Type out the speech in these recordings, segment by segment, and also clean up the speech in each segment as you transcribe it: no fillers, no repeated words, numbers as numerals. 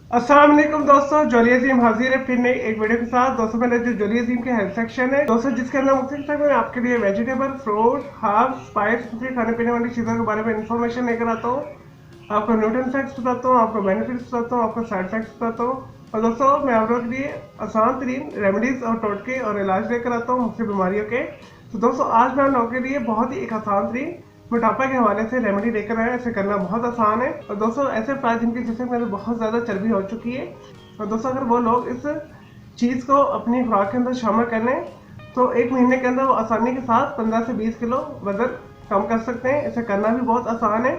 अस्सलाम वालेकुम दोस्तों, जोली अजीम हाजिर है फिर नई एक वीडियो के साथ। दोस्तों मेरा जो जोली अजीम के हेल्थ सेक्शन है दोस्तों, जिसके अंदर मुख्तलिफ तरह में आपके लिए वेजिटेबल, फ्रूट, हर्ब, स्पाइस, खाने पीने वाली चीज़ों के बारे में इंफॉर्मेशन लेकर आता हूँ। आपको न्यूट्रिएंट फैक्ट्स बताता हूँ, आपको बेनिफिट्स बताता हूँ, आपको साइड इफेक्ट्स बताता हूँ। और दोस्तों मैं आप लोगों के लिए आसान तरीन रेमेडीज और टोटके और इलाज लेकर आता हूँ मुख्तलिफ बीमारियों के। तो दोस्तों आज मैं आप लोगों के लिए बहुत ही एक आसान तरीन मोटापा के हवाले से रेमेडी लेकर आया। इसे करना बहुत आसान है। और दोस्तों ऐसे प्राय जिनके जिसम में बहुत ज़्यादा चर्बी हो चुकी है, और दोस्तों अगर वो लोग इस चीज़ को अपनी खुराक के अंदर शामिल कर लें तो एक महीने के अंदर वो आसानी के साथ 15 से 20 किलो वजन कम कर सकते हैं। इसे करना भी बहुत आसान है।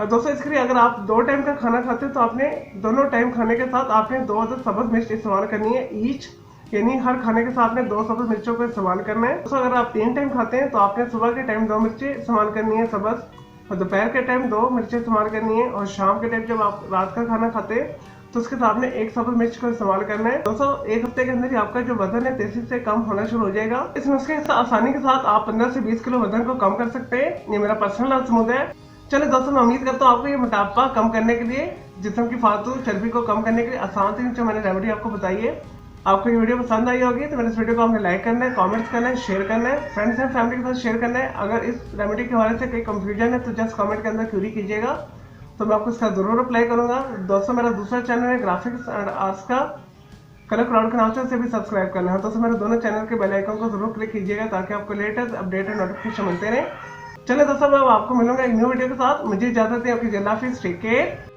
और दोस्तों इसके लिए अगर आप 2 टाइम का खाना खाते हैं तो आपने दोनों टाइम खाने के साथ आपने 2 सब्ज मिर्च इस्तेमाल करनी है ईच, यानी हर खाने के साथ आपने 2 सब्ज मिर्चों को इस्तेमाल करना है। दोस्तों अगर आप 3 टाइम खाते हैं तो आपने सुबह के टाइम 2 मिर्चें इस्तेमाल करनी है सब्ज, और दोपहर के टाइम 2 मिर्चें इस्तेमाल करनी है, और शाम के टाइम जब आप रात का खाना खाते हैं तो उसके साथ में 1 सब्ज मिर्च को इस्तेमाल करना है। दोस्तों एक हफ्ते के अंदर ही आपका जो वजन है तेजी से कम होना शुरू हो जाएगा। इस नुस्खे से आसानी के साथ आप 15 से 20 किलो वजन को कम कर सकते हैं। ये मेरा पर्सनल अजमूद है। चलिए दोस्तों मैं उम्मीद करता हूँ आपको ये मोटापा कम करने के लिए, जिस्म की फालतू चर्बी को कम करने के लिए आसान तरीके जो मैंने रेमेडी आपको बताई है, आपको ये वीडियो पसंद आई होगी तो मेरे इस वीडियो को आपने लाइक करना है, कमेंट्स करना है, शेयर करना है, फ्रेंड्स एंड फैमिली के साथ शेयर करना है। अगर इस रेमेडी के हवाले से कोई कंफ्यूजन है तो जस्ट कमेंट के अंदर क्यूरी कीजिएगा, तो मैं आपको इसका जरूर रिप्लाई करूंगा। दोस्तों मेरा दूसरा चैनल है ग्राफिक्स एंड आर्ट्स का, कलर क्राउड के नाम से, उसे भी सब्सक्राइब करना है। दोस्तों मेरे दोनों चैनल के बेल आइकन को जरूर क्लिक कीजिएगा ताकि आपको लेटेस्ट अपडेट और नोटिफिकेशन मिलते रहे। चलिए दोस्तों मैं आपको मिलूंगा एक न्यू वीडियो के साथ। मुझे इजाजत है, आपकी अल्लाह हाफिज़, टेक केयर।